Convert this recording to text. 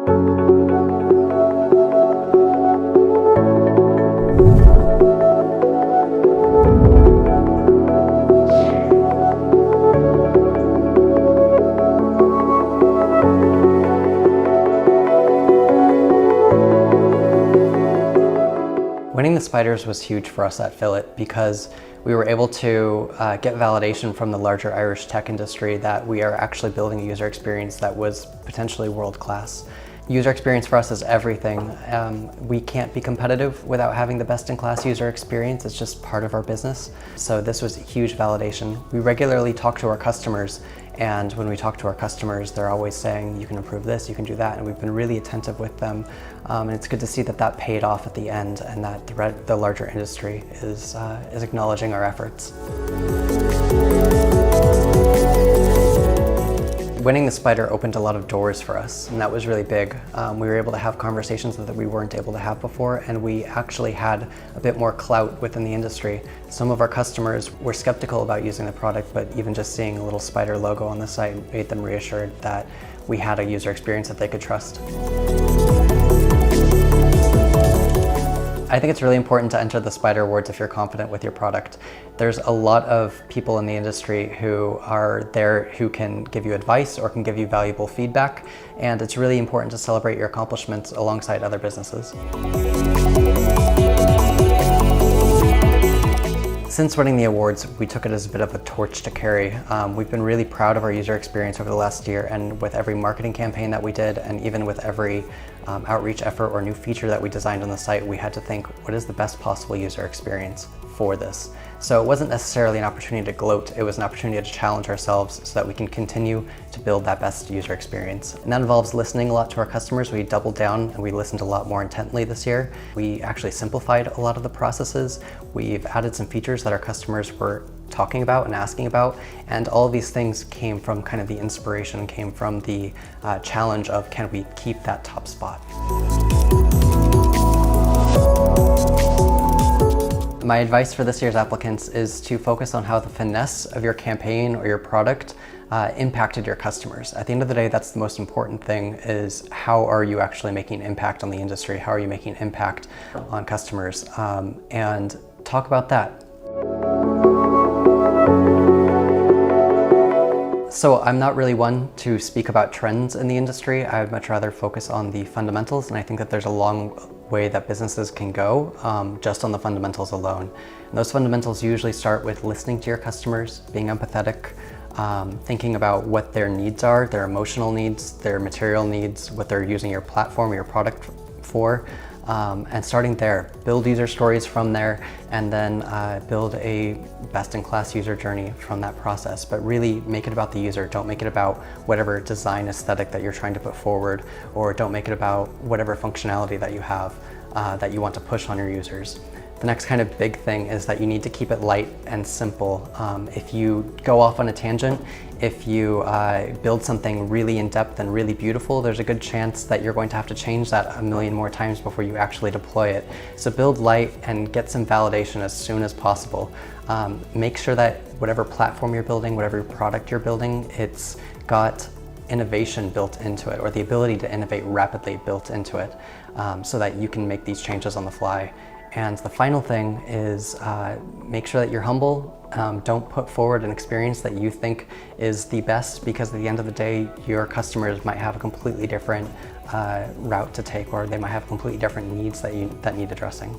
Winning the spiders was huge for us at Fillit because we were able to get validation from the larger Irish tech industry that we are actually building a user experience that was potentially world-class. User experience for us is everything. We can't be competitive without having the best-in-class user experience. It's just part of our business. So this was huge validation. We regularly talk to our customers, and when we talk to our customers, they're always saying, you can improve this, you can do that, and we've been really attentive with them. And it's good to see that that paid off at the end and that the larger industry is acknowledging our efforts. Winning the spider opened a lot of doors for us, and that was really big. We were able to have conversations that we weren't able to have before, and we actually had a bit more clout within the industry. Some of our customers were skeptical about using the product, but even just seeing a little spider logo on the site made them reassured that we had a user experience that they could trust. I think it's really important to enter the Spider Awards if you're confident with your product. There's a lot of people in the industry who are there who can give you advice or can give you valuable feedback, and it's really important to celebrate your accomplishments alongside other businesses. Since winning the awards, we took it as a bit of a torch to carry. We've been really proud of our user experience over the last year, and with every marketing campaign that we did, and even with every outreach effort or new feature that we designed on the site, we had to think, what is the best possible user experience for this? So it wasn't necessarily an opportunity to gloat, it was an opportunity to challenge ourselves so that we can continue to build that best user experience. And that involves listening a lot to our customers. We doubled down and we listened a lot more intently this year. We actually simplified a lot of the processes. We've added some features that our customers were talking about and asking about, and all of these things came from kind of the inspiration, came from the challenge of, can we keep that top spot? My advice for this year's applicants is to focus on how the finesse of your campaign or your product impacted your customers. At the end of the day, that's the most important thing, is how are you actually making impact on the industry? How are you making impact on customers? And talk about that. So I'm not really one to speak about trends in the industry. I would much rather focus on the fundamentals, and I think that there's a long way that businesses can go just on the fundamentals alone. And those fundamentals usually start with listening to your customers, being empathetic, thinking about what their needs are, their emotional needs, their material needs, what they're using your platform or your product for, and starting there. Build user stories from there, and then build a best-in-class user journey from that process. But really make it about the user. Don't make it about whatever design aesthetic that you're trying to put forward, or don't make it about whatever functionality that you have that you want to push on your users. The next kind of big thing is that you need to keep it light and simple. If you go off on a tangent, if you build something really in-depth and really beautiful, there's a good chance that you're going to have to change that a million more times before you actually deploy it. So build light and get some validation as soon as possible. Make sure that whatever platform you're building, whatever product you're building, it's got innovation built into it, or the ability to innovate rapidly built into it, so that you can make these changes on the fly. And the final thing is make sure that you're humble. Don't put forward an experience that you think is the best, because at the end of the day, your customers might have a completely different route to take, or they might have completely different needs that need addressing.